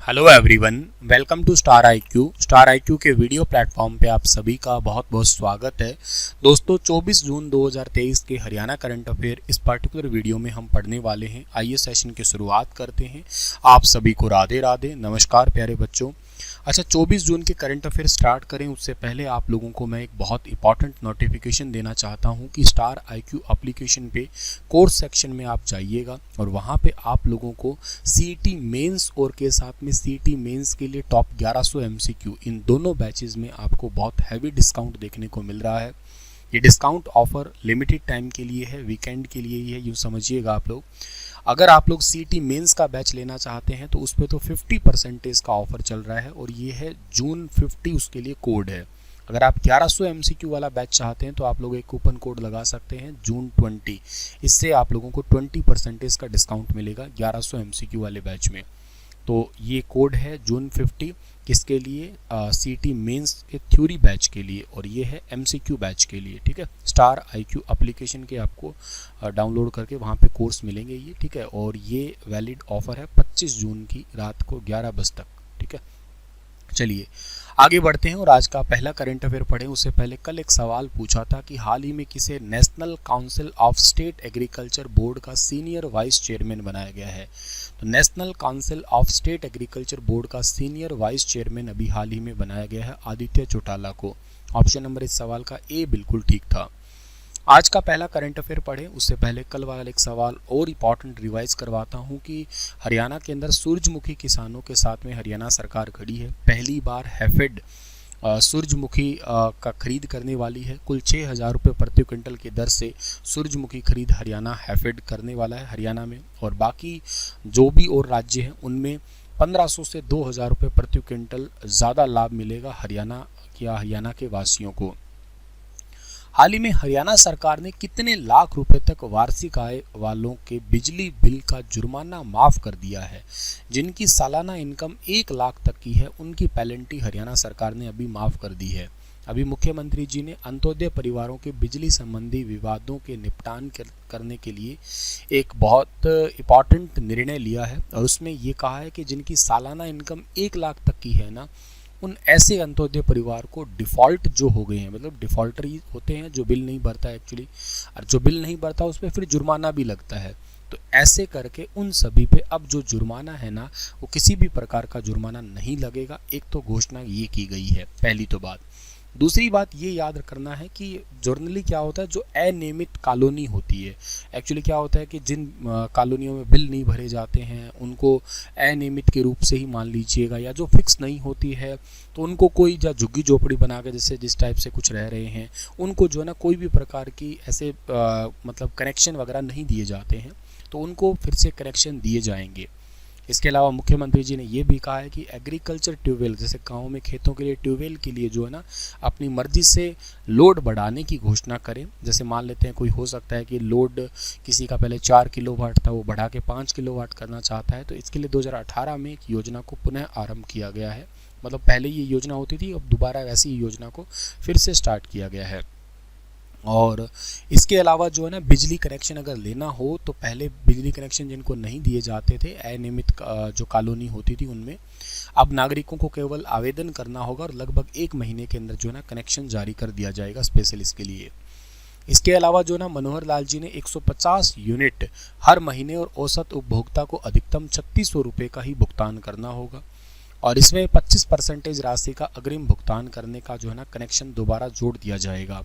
Hello everyone, welcome to Star IQ के video platform पे आप सभी का बहुत बहुत स्वागत है। दोस्तों 24 जून 2023 के हरियाणा करंट अफेयर इस पर्टिकुलर वीडियो में हम पढ़ने वाले हैं। आइए सेशन की शुरुआत करते हैं। आप सभी को राधे राधे, नमस्कार प्यारे बच्चों। अच्छा, 24 जून के करंट अफेयर स्टार्ट करें उससे पहले आप लोगों को मैं एक बहुत इंपॉर्टेंट नोटिफिकेशन देना चाहता हूं कि स्टार आईक्यू एप्लीकेशन पे कोर्स सेक्शन में आप जाइएगा और वहां पे आप लोगों को सीईटी मेंस और के साथ में सीईटी मेंस के लिए टॉप 1100 एमसीक्यू इन दोनों बैचेस में आपको बहुत हैवी डिस्काउंट देखने को मिल रहा है। ये डिस्काउंट ऑफर लिमिटेड टाइम के लिए है, वीकेंड के लिए ही है, यूँ समझिएगा आप लोग। अगर आप लोग सीईटी मेंस का बैच लेना चाहते हैं तो उस पर तो 50% का ऑफर चल रहा है और ये है जून 50, उसके लिए कोड है। अगर आप 1100 एमसीक्यू वाला बैच चाहते हैं तो आप लोग एक कूपन कोड लगा सकते हैं जून 20, इससे आप लोगों को 20% का डिस्काउंट मिलेगा 1100 एमसीक्यू वाले बैच में। तो ये कोड है जून 50, किसके लिए? सीईटी मेंस के थ्योरी बैच के लिए, और ये है एमसीक्यू बैच के लिए। ठीक है, स्टार आईक्यू एप्लीकेशन के आपको डाउनलोड करके वहाँ पे कोर्स मिलेंगे ये। ठीक है, और ये वैलिड ऑफर है 25 जून की रात को 11 बजे तक। ठीक है, चलिए आगे बढ़ते हैं और आज का पहला करंट अफेयर पढ़ें उससे पहले कल एक सवाल पूछा था कि हाल ही में किसे national council of state agriculture board का सीनियर वाइस चेयरमैन बनाया गया है। तो national council of state agriculture board का सीनियर वाइस चेयरमैन अभी हाल ही में बनाया गया है आदित्य चौटाला को। ऑप्शन नंबर इस सवाल का ए बिल्कुल ठीक था। आज का पहला करंट अफेयर पढ़े उससे पहले कल वाला एक सवाल और इम्पॉर्टेंट रिवाइज करवाता हूं कि हरियाणा के अंदर सूरजमुखी किसानों के साथ में हरियाणा सरकार खड़ी है। पहली बार हैफेड सूरजमुखी का खरीद करने वाली है। कुल 6,000 रुपये प्रति क्विंटल की दर से सूरजमुखी खरीद हरियाणा हैफेड करने वाला है हरियाणा में, और बाकी जो भी और राज्य हैं उनमें 1500 से 2,000 रुपये प्रति क्विंटल ज़्यादा लाभ मिलेगा हरियाणा के वासियों को। हाल ही में हरियाणा सरकार ने कितने लाख रुपए तक वार्षिक आय वालों के बिजली बिल का जुर्माना माफ कर दिया है? जिनकी सालाना इनकम 1 लाख तक की है उनकी पेनल्टी हरियाणा सरकार ने अभी माफ कर दी है। अभी मुख्यमंत्री जी ने अंत्योदय परिवारों के बिजली संबंधी विवादों के निपटान करने के लिए एक बहुत इम्पॉर्टेंट निर्णय लिया है और उसमें ये कहा है कि जिनकी सालाना इनकम 1 लाख तक की है ना, उन ऐसे अंत्योदय परिवार को डिफ़ॉल्ट जो हो गए हैं, मतलब डिफ़ॉल्टर ही होते हैं जो बिल नहीं भरता एक्चुअली, और जो बिल नहीं भरता उस पर फिर जुर्माना भी लगता है। तो ऐसे करके उन सभी पे अब जो जुर्माना है ना, वो किसी भी प्रकार का जुर्माना नहीं लगेगा। एक तो घोषणा ये की गई है, पहली तो बात। दूसरी बात ये याद रखना है कि जर्नली क्या होता है, जो अनियमित कॉलोनी होती है, एक्चुअली क्या होता है कि जिन कॉलोनियों में बिल नहीं भरे जाते हैं उनको अनियमित के रूप से ही मान लीजिएगा, या जो फिक्स नहीं होती है तो उनको कोई या झुग्गी झोपड़ी बना के जैसे जिस टाइप से कुछ रह रहे हैं उनको जो है ना कोई भी प्रकार की ऐसे मतलब कनेक्शन वगैरह नहीं दिए जाते हैं, तो उनको फिर से कनेक्शन दिए जाएंगे। इसके अलावा मुख्यमंत्री जी ने ये भी कहा है कि एग्रीकल्चर ट्यूबवेल, जैसे गाँव में खेतों के लिए ट्यूबवेल के लिए जो है ना अपनी मर्जी से लोड बढ़ाने की घोषणा करें। जैसे मान लेते हैं कोई हो सकता है कि लोड किसी का पहले 4 किलोवाट था, वो बढ़ा के 5 किलोवाट करना चाहता है, तो इसके लिए 2018 में एक योजना को पुनः आरंभ किया गया है। मतलब पहले ये योजना होती थी, अब दोबारा वैसी योजना को फिर से स्टार्ट किया गया है। और इसके अलावा जो है ना बिजली कनेक्शन अगर लेना हो तो पहले बिजली कनेक्शन जिनको नहीं दिए जाते थे, अनियमित जो कॉलोनी होती थी, उनमें अब नागरिकों को केवल आवेदन करना होगा और लगभग 1 महीने के अंदर जो है ना कनेक्शन जारी कर दिया जाएगा स्पेशल इसके लिए। इसके अलावा जो ना मनोहर लाल जी ने 150 यूनिट हर महीने और औसत उपभोक्ता को अधिकतम 3600 रुपये का ही भुगतान करना होगा, और इसमें 25% राशि का अग्रिम भुगतान करने का जो है ना कनेक्शन दोबारा जोड़ दिया जाएगा।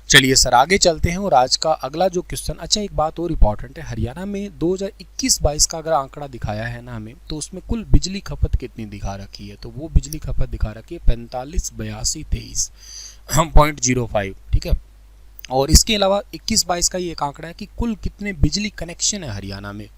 चलिए सर आगे चलते हैं और आज का अगला जो क्वेश्चन, अच्छा एक बात और इम्पॉर्टेंट है, हरियाणा में 2021-22 का अगर आंकड़ा दिखाया है ना हमें, तो उसमें कुल बिजली खपत कितनी दिखा रखी है? तो वो बिजली खपत दिखा रखी है 45-82-23.05। ठीक है, और इसके अलावा 21-22 का ये एक आंकड़ा है कि कुल कितने बिजली कनेक्शन है हरियाणा में,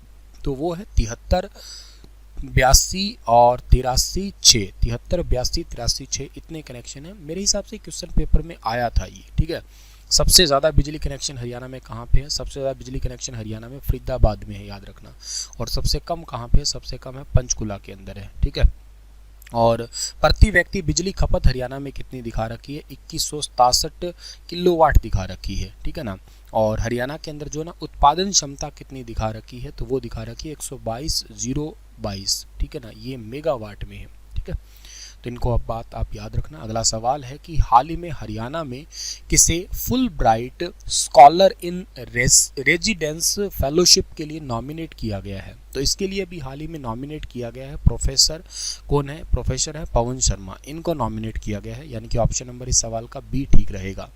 तो वो है 73-82 और 83-6, 73-82-83-6 इतने कनेक्शन है। मेरे हिसाब से क्वेश्चन पेपर में आया था ये। ठीक है, सबसे ज़्यादा बिजली कनेक्शन हरियाणा में कहाँ पे है? सबसे ज़्यादा बिजली कनेक्शन हरियाणा में फरीदाबाद में है, याद रखना। और सबसे कम कहाँ पे है? सबसे कम है पंचकुला के अंदर है। ठीक है, और प्रति व्यक्ति बिजली खपत हरियाणा में कितनी दिखा रखी है, 2167 किलोवाट दिखा रखी है, ठीक है ना। और हरियाणा के अंदर जो ना उत्पादन क्षमता कितनी दिखा रखी है, तो वो दिखा रखी है 122,022, ठीक है ना, ये मेगावाट में है, ठीक है। तो इनको अब बात आप याद रखना। अगला सवाल है कि हाल ही में हरियाणा में किसे फुल ब्राइट स्कॉलर इन रेजिडेंस फेलोशिप के लिए नॉमिनेट किया गया है, तो इसके लिए अभी हाल ही में नॉमिनेट किया गया है प्रोफेसर कौन है, प्रोफेसर है पवन शर्मा, इनको नॉमिनेट किया गया है, यानी कि ऑप्शन नंबर इस सवाल का बी ठीक रहेगा।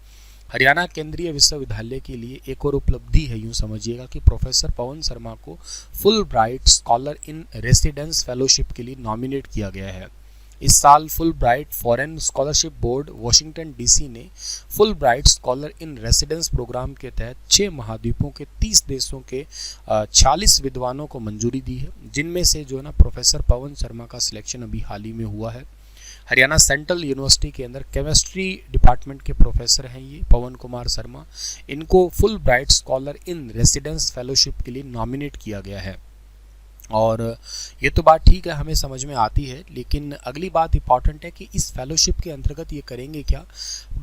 हरियाणा केंद्रीय विश्वविद्यालय के लिए एक और उपलब्धि है, यूं समझिएगा कि प्रोफेसर पवन शर्मा को Fulbright scholar in residence fellowship के लिए नॉमिनेट किया गया है। इस साल Fulbright foreign scholarship board Washington DC ने Fulbright scholar in residence program के तहत 6 महाद्वीपों के 30 देशों के 46 विद्वानों को मंजूरी दी है, जिनमें से जो है ना प्रोफेसर पवन शर्मा का सिलेक्शन अभी हाल ही में हुआ है। हरियाणा सेंट्रल यूनिवर्सिटी के अंदर केमिस्ट्री डिपार्टमेंट के प्रोफेसर हैं ये पवन कुमार शर्मा, इनको full bright scholar in residence fellowship के लिए नॉमिनेट किया गया है। और ये तो बात ठीक है, हमें समझ में आती है, लेकिन अगली बात इंपॉर्टेंट है कि इस फेलोशिप के अंतर्गत ये करेंगे क्या।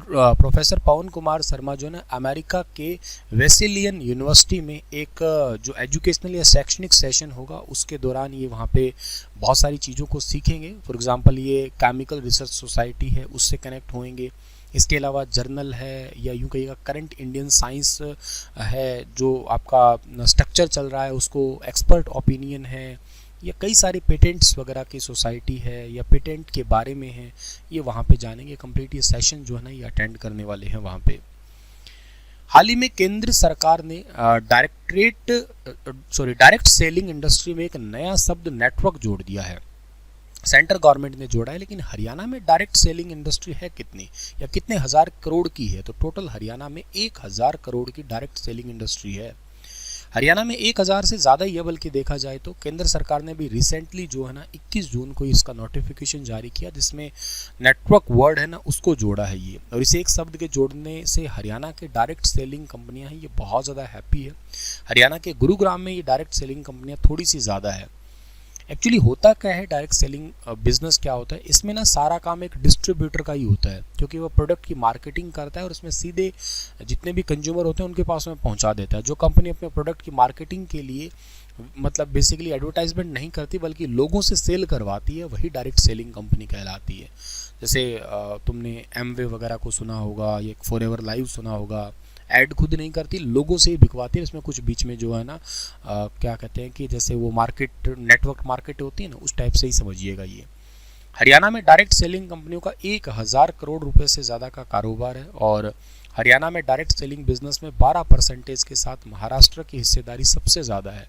प्रोफेसर पवन कुमार शर्मा जो है अमेरिका के वेसिलियन यूनिवर्सिटी में एक जो एजुकेशनल या शैक्षणिक सेशन होगा उसके दौरान ये वहाँ पे बहुत सारी चीज़ों को सीखेंगे। फॉर एग्जांपल ये केमिकल रिसर्च सोसाइटी है उससे कनेक्ट होंगे, इसके अलावा जर्नल है या यूँ कहिएगा करंट इंडियन साइंस है, जो आपका स्ट्रक्चर चल रहा है उसको एक्सपर्ट ओपिनियन है, या कई सारे पेटेंट्स वगैरह की सोसाइटी है या पेटेंट के बारे में है, ये वहाँ पे जानेंगे। कंप्लीट ये सेशन जो है ना ये अटेंड करने वाले हैं वहाँ पे। हाल ही में केंद्र सरकार ने डायरेक्ट सेलिंग इंडस्ट्री में एक नया शब्द नेटवर्क जोड़ दिया है। सेंट्रल गवर्नमेंट ने जोड़ा है, लेकिन हरियाणा में डायरेक्ट सेलिंग इंडस्ट्री है कितनी या कितने हज़ार करोड़ की है, तो टोटल हरियाणा में 1000 करोड़ की डायरेक्ट सेलिंग इंडस्ट्री है। हरियाणा में 1000 से ज़्यादा ही है, बल्कि देखा जाए तो केंद्र सरकार ने भी रिसेंटली जो है ना 21 जून को इसका नोटिफिकेशन जारी किया, जिसमें नेटवर्क वर्ड है ना उसको जोड़ा है ये। और इसे एक शब्द के जोड़ने से हरियाणा के डायरेक्ट सेलिंग कंपनियां हैं ये बहुत ज़्यादा हैप्पी है। हरियाणा के गुरुग्राम में ये डायरेक्ट सेलिंग कंपनियां थोड़ी सी ज़्यादा है। एक्चुअली होता क्या है, डायरेक्ट सेलिंग बिजनेस क्या होता है, इसमें ना सारा काम एक डिस्ट्रीब्यूटर का ही होता है, क्योंकि वो प्रोडक्ट की मार्केटिंग करता है और उसमें सीधे जितने भी कंज्यूमर होते हैं उनके पास में पहुंचा देता है। जो कंपनी अपने प्रोडक्ट की मार्केटिंग के लिए मतलब बेसिकली एडवर्टाइजमेंट नहीं करती बल्कि लोगों से सेल करवाती है, वही डायरेक्ट सेलिंग कंपनी कहलाती है। जैसे तुमने एमवे वगैरह को सुना होगा या फॉरएवर लाइव सुना होगा, ऐड खुद नहीं करती, लोगों से ही बिकवाती है। इसमें कुछ बीच में जो है ना क्या कहते हैं कि जैसे वो मार्केट नेटवर्क मार्केट होती है ना उस टाइप से ही समझिएगा ये। हरियाणा में डायरेक्ट सेलिंग कंपनियों का 1000 करोड़ रुपए से ज़्यादा का कारोबार है और हरियाणा में डायरेक्ट सेलिंग बिजनेस में 12% के साथ महाराष्ट्र की हिस्सेदारी सबसे ज़्यादा है।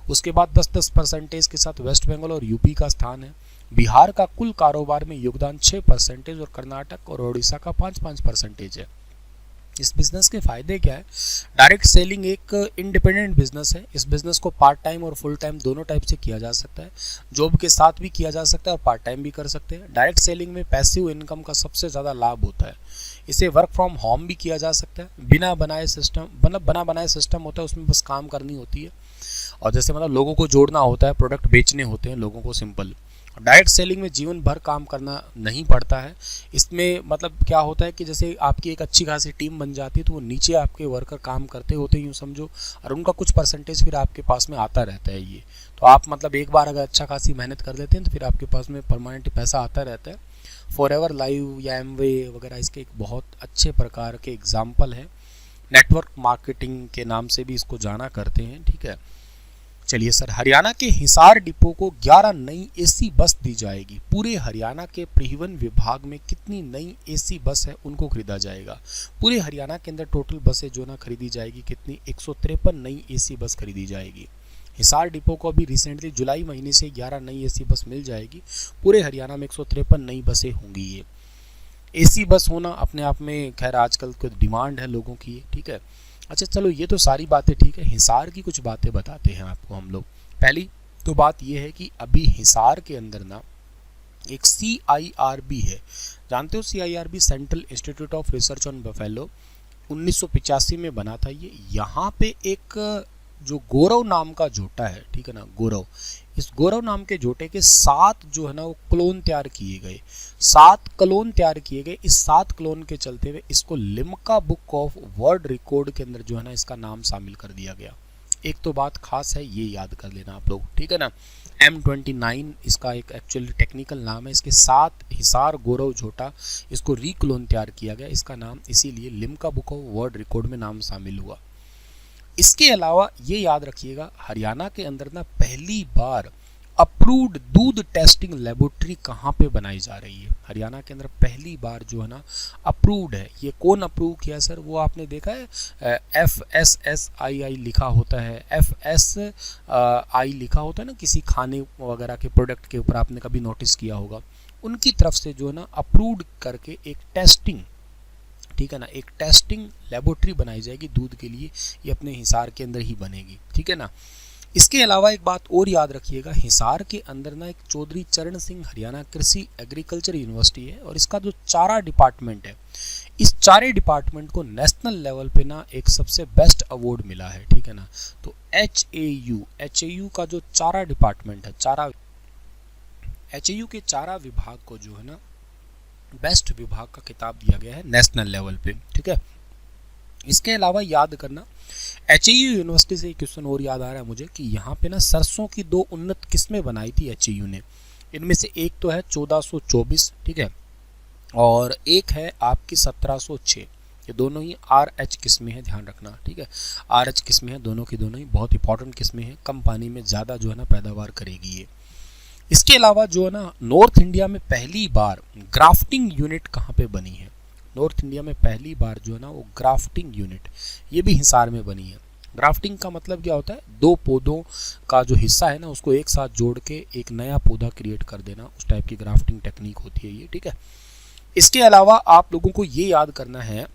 उसके बाद 10% के साथ वेस्ट बंगाल और यूपी का स्थान है। बिहार का कुल कारोबार में योगदान 6% और कर्नाटक और उड़ीसा का 5% है। इस बिज़नेस के फ़ायदे क्या है, डायरेक्ट सेलिंग एक इंडिपेंडेंट बिजनेस है। इस बिज़नेस को पार्ट टाइम और फुल टाइम दोनों टाइप से किया जा सकता है, जॉब के साथ भी किया जा सकता है और पार्ट टाइम भी कर सकते हैं। डायरेक्ट सेलिंग में पैसिव इनकम का सबसे ज़्यादा लाभ होता है। इसे वर्क फ्रॉम होम भी किया जा सकता है, बिना बनाए सिस्टम होता है, उसमें बस काम करनी होती है और जैसे मतलब लोगों को जोड़ना होता है, प्रोडक्ट बेचने होते हैं लोगों को, सिंपल। डायरेक्ट सेलिंग में जीवन भर काम करना नहीं पड़ता है। इसमें मतलब क्या होता है कि जैसे आपकी एक अच्छी खासी टीम बन जाती है तो वो नीचे आपके वर्कर काम करते होते हैं यूँ समझो, और उनका कुछ परसेंटेज फिर आपके पास में आता रहता है ये। तो आप मतलब एक बार अगर अच्छा खासी मेहनत कर लेते हैं तो फिर आपके पास में परमानेंट पैसा आता रहता है। फॉरएवर लाइव या एमवे वगैरह इसके एक बहुत अच्छे प्रकार के एग्जाम्पल हैं। नेटवर्क मार्केटिंग के नाम से भी इसको जाना करते हैं, ठीक है। चलिए सर, हरियाणा के हिसार डिपो को 11 नई एसी बस दी जाएगी। पूरे हरियाणा के परिवहन विभाग में कितनी नई एसी बस है उनको खरीदा जाएगा। पूरे हरियाणा के अंदर टोटल बसें जो ना खरीदी जाएगी कितनी, 153 नई एसी बस खरीदी जाएगी। हिसार डिपो को अभी रिसेंटली जुलाई महीने से 11 नई एसी बस मिल जाएगी। पूरे हरियाणा में 153 नई बसें होंगी। ये एसी बस होना अपने आप में खैर आजकल को डिमांड है लोगों की, ठीक है। अच्छा चलो, ये तो सारी बातें ठीक है। हिसार की कुछ बातें बताते हैं आपको हम लोग। पहली तो बात ये है कि अभी हिसार के अंदर ना एक CIRB है, जानते हो CIRB, central institute of research on buffalo, 1985 में बना था ये। यहाँ पे एक जो गौरव नाम का जोटा है, ठीक है ना, गौरव, इस गौरव नाम के जोटे के 7 जो है ना वो क्लोन तैयार किए गए, 7 क्लोन तैयार किए गए। इस 7 क्लोन के चलते हुए इसको Limca book of world record के अंदर जो है ना इसका नाम शामिल कर दिया गया। एक तो बात खास है, ये याद कर लेना आप लोग, ठीक है ना। M29 इसका एक एक्चुअली टेक्निकल नाम है। इसके 7 हिसार गौरव झोटा, इसको रीक्लोन तैयार किया गया, इसका नाम इसीलिए Limca book of world record में नाम शामिल हुआ। इसके अलावा ये याद रखिएगा, हरियाणा के अंदर ना पहली बार अप्रूव्ड दूध टेस्टिंग लेबोरेटरी कहाँ पे बनाई जा रही है। हरियाणा के अंदर पहली बार जो है ना अप्रूव्ड है। ये कौन अप्रूव किया सर? वो आपने देखा है FSSAI लिखा होता है, FSI लिखा होता है ना किसी खाने वगैरह के प्रोडक्ट के ऊपर, आपने कभी नोटिस किया होगा। उनकी तरफ से जो है ना अप्रूव्ड करके एक टेस्टिंग, ठीक है ना, एक टेस्टिंग लेबोरेटरी बनाई जाएगी दूध के लिए। ये अपने हिसार के अंदर ही बनेगी, ठीक है ना। इसके अलावा एक बात और याद रखिएगा, हिसार के अंदर ना एक चौधरी चरण सिंह हरियाणा कृषि एग्रीकल्चर यूनिवर्सिटी है, और इसका जो चारा डिपार्टमेंट है, इस चारे डिपार्टमेंट को नेशनल लेवल पे ना एक सबसे बेस्ट अवार्ड मिला है, ठीक है ना। तो HAU का जो चारा डिपार्टमेंट है, HAU के चारा विभाग को जो है ना बेस्ट विभाग का खिताब दिया गया है नेशनल लेवल पे, ठीक है। इसके अलावा याद करना, HAU यूनिवर्सिटी से एक क्वेश्चन और याद आ रहा है मुझे कि यहाँ पे ना सरसों की 2 उन्नत किस्में बनाई थी HAU ने। इनमें से एक तो है 1424, ठीक है, और एक है आपकी 1706। ये दोनों ही RH किस्में हैं, ध्यान रखना, ठीक है। RH किस्में हैं, दोनों की दोनों ही बहुत इंपॉर्टेंट किस्में हैं, कम पानी में ज़्यादा जो है ना पैदावार करेगी ये। इसके अलावा जो है ना नॉर्थ इंडिया में पहली बार ग्राफ्टिंग यूनिट कहाँ पे बनी है? नॉर्थ इंडिया में पहली बार जो है ना वो ग्राफ्टिंग यूनिट, ये भी हिसार में बनी है। ग्राफ्टिंग का मतलब क्या होता है? 2 पौधों का जो हिस्सा है ना उसको एक साथ जोड़ के एक नया पौधा क्रिएट कर देना, उस टाइप की ग्राफ्टिंग टेक्निक होती है ये, ठीक है। इसके अलावा आप लोगों को ये याद करना है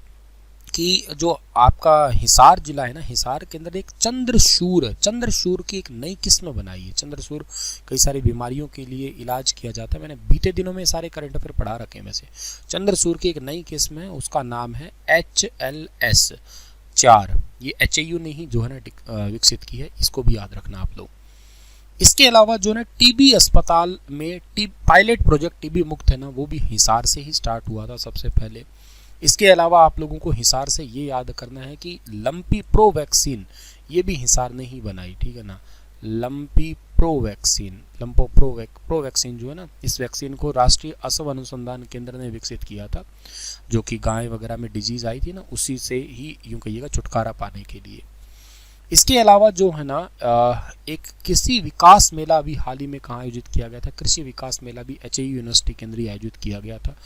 कि जो आपका हिसार जिला है ना, हिसार के अंदर एक चंद्रशूर की एक नई किस्म बनाई है। चंद्रशूर कई सारी बीमारियों के लिए इलाज किया जाता है, मैंने बीते दिनों में सारे करंट अफेयर पढ़ा रखे हैं। वैसे चंद्रशूर की एक नई किस्म है, उसका नाम है HLS4। ये HAU ने ही जो है ना विकसित की है, इसको भी याद रखना आप लोग। इसके अलावा जो है TB अस्पताल में पायलट प्रोजेक्ट TB मुक्त है ना, वो भी हिसार से ही स्टार्ट हुआ था सबसे पहले। इसके अलावा आप लोगों को हिसार से ये याद करना है कि लंपी प्रो वैक्सीन, ये भी हिसार ने ही बनाई, ठीक है ना। लंपी प्रो वैक्सीन जो है ना, इस वैक्सीन को राष्ट्रीय असव अनुसंधान केंद्र ने विकसित किया था, जो कि गाय वगैरह में डिजीज आई थी ना, उसी से ही यूं कहिएगा छुटकारा पाने के लिए। इसके अलावा जो है ना एक कृषि विकास मेला भी हाल ही में कहाँ आयोजित किया गया था? कृषि विकास मेला भी HAU यूनिवर्सिटी के अंदर ही आयोजित किया गया था।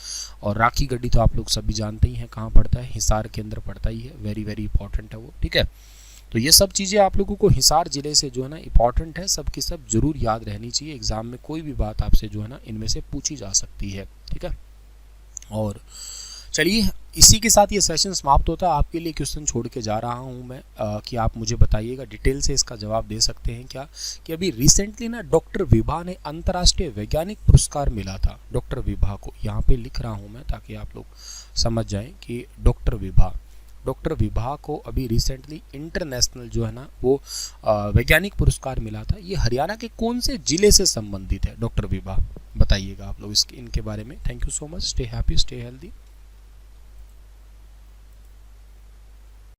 और राखी गड्डी तो आप लोग सभी जानते ही हैं कहाँ पड़ता है, हिसार के अंदर पड़ता ही है, वेरी वेरी इंपॉर्टेंट है वो, ठीक है। तो ये सब चीज़ें आप लोगों को हिसार जिले से जो है ना इंपॉर्टेंट है, सब की सब जरूर याद रहनी चाहिए। एग्जाम में कोई भी बात आपसे जो है ना इनमें से पूछी जा सकती है, ठीक है। और चलिए इसी के साथ ये सेशन समाप्त होता है। आपके लिए क्वेश्चन छोड़ के जा रहा हूँ मैं कि आप मुझे बताइएगा, डिटेल से इसका जवाब दे सकते हैं क्या, कि अभी रिसेंटली ना डॉक्टर विभा ने अंतर्राष्ट्रीय वैज्ञानिक पुरस्कार मिला था। डॉक्टर विभा को यहाँ पे लिख रहा हूँ मैं ताकि आप लोग समझ जाएं कि डॉक्टर विभा को अभी रिसेंटली इंटरनेशनल जो है ना वो वैज्ञानिक पुरस्कार मिला था। ये हरियाणा के कौन से जिले से संबंधित है डॉक्टर विभा? बताइएगा आप लोग इनके बारे में। Thank you so much, stay happy, stay healthy.